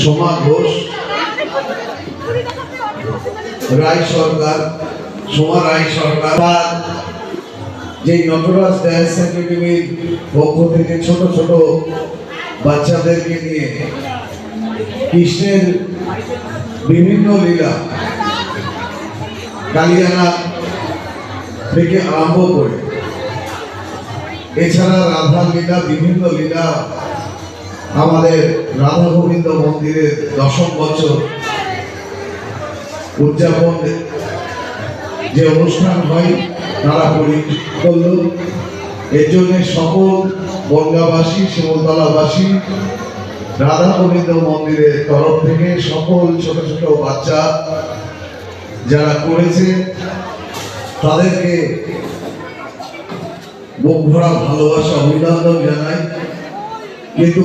সোমা ঘোষ, রায় সরকার, সোমা রায় সরকার, যে নটরাজ ডান্স একাডেমির পক্ষ থেকে ছোট ছোট বাচ্চাদেরকে নিয়ে কৃষ্ণের বিভিন্ন লীলা কালিয়ানা থেকে আরম্ভ করে এছাড়া রাধার লীলা, বিভিন্ন লীলা, আমাদের রাধা গোবিন্দ মন্দিরের 10ম বছর উদযাপন যে অনুষ্ঠান হয় তারা করল। এর জন্য সকল বনগাঁবাসী, শিমুলতলাবাসী, রাধা গোবিন্দ মন্দিরের তরফ থেকে সকল ছোট ছোট বাচ্চা যারা করেছে তাদেরকে বুক ভরা ভালোবাসা, অভিনন্দন জানাই। কিন্তু